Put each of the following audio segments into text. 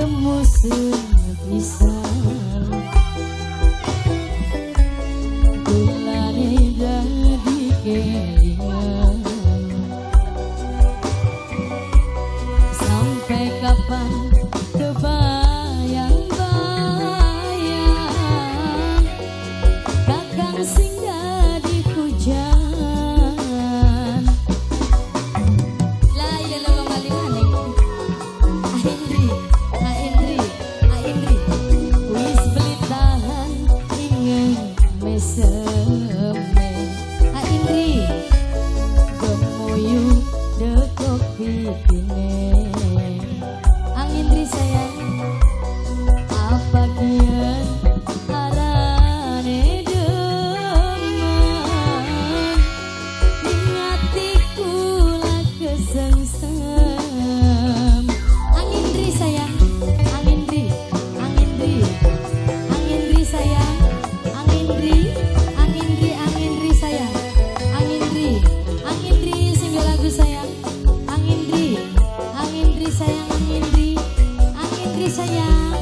musuh bisa gulane jadi kelingan. Sampai kapan kebayang-bayang kakang singgah di hujan. Lah ya lo ngalih-ngalih Indri wis beli tahan ingin meseme Indri gemoyu dekok pitine Indri sayang apa kian arane demen ingatiku lah kesengsem Indri sayang Indri sayang Indri sayang Indri singgah lagu sayang Indri sayang Indri sayang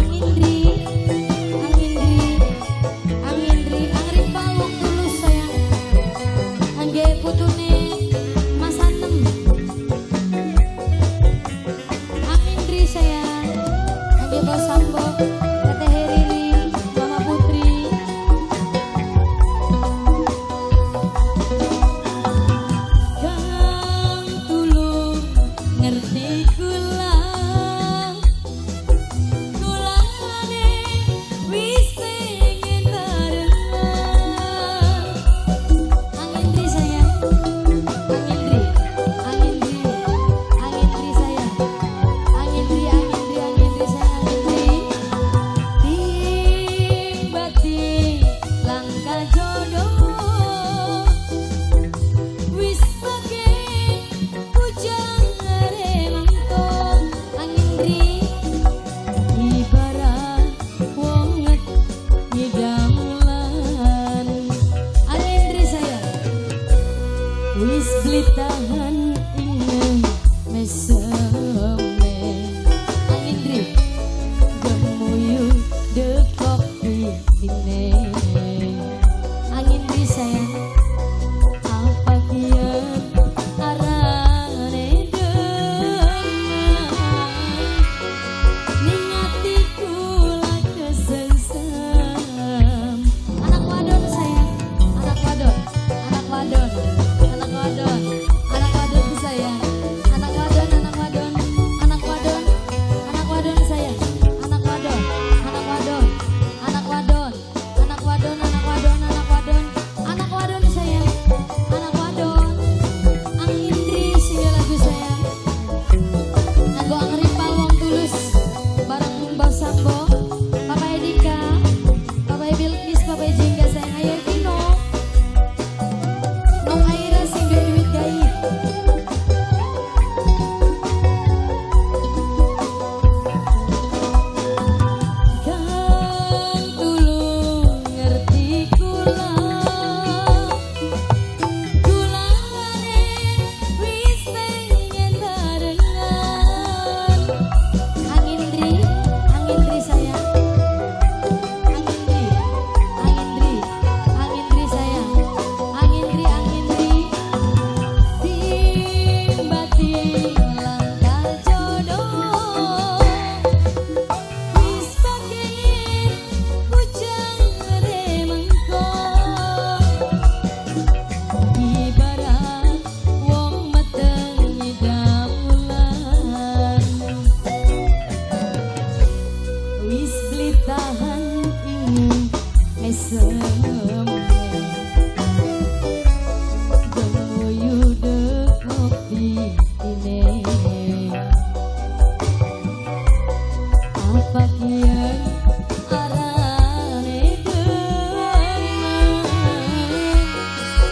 Indri Angri palung tulus sayang angge putune Mas Anem Indri sayang angge bos sambo Teteh Herili Mama Putri kang tulung ngerti kula kulane wis pengen barengan Indri sayang Indri sayang Indri sayang Indri langkah jodoh wis pengen pujang remangkong Indri ibarat wong ngedamelan Indri sayang wis beli tahan ingin meseme Indri gemuyu dekok pitine Indri sayang apa kian arane demen ningatiku lah kesengsem anak wadon sayang anak wadon sayang anak wadon sayang anak wadon sayang anak wadon Indri singgah lagu sayang nganggo angri pawong tulus bareng Mbak Sambo Papa Edika Papa Bilkis Papa Jingga sayang ayo Tino Nong Aira sing duwe duit gaib kang tulung ngerti kula kulane wis pengen barengan Indri sayang Indri sayang Indri timbating langkah jodoh wis pengen pujang remangkong ibarat wong meteng ngedamelan wis beli tahan ingin meseme gemuyu dekok pitine apa kian arane demen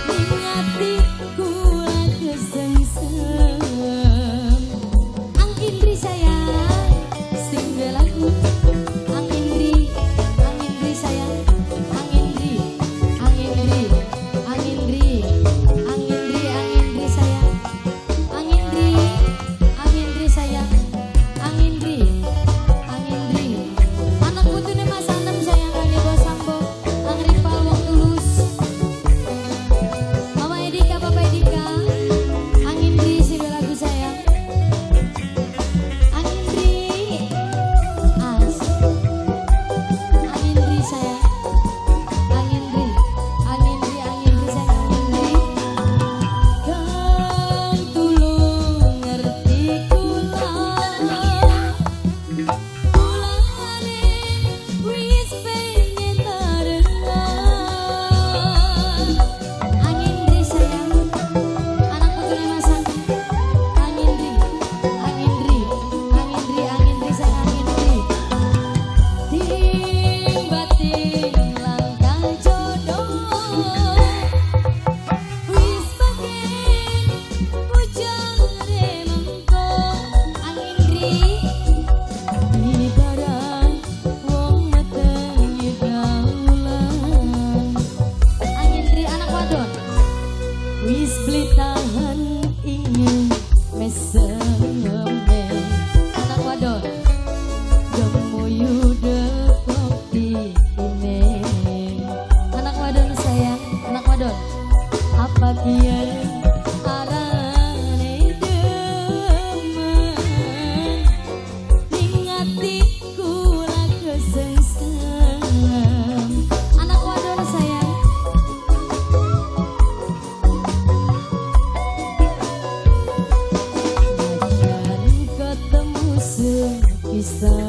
ningatiku lah kesengsem Indri sayang singgah lagu Indri sayang Indri sayang sepisah.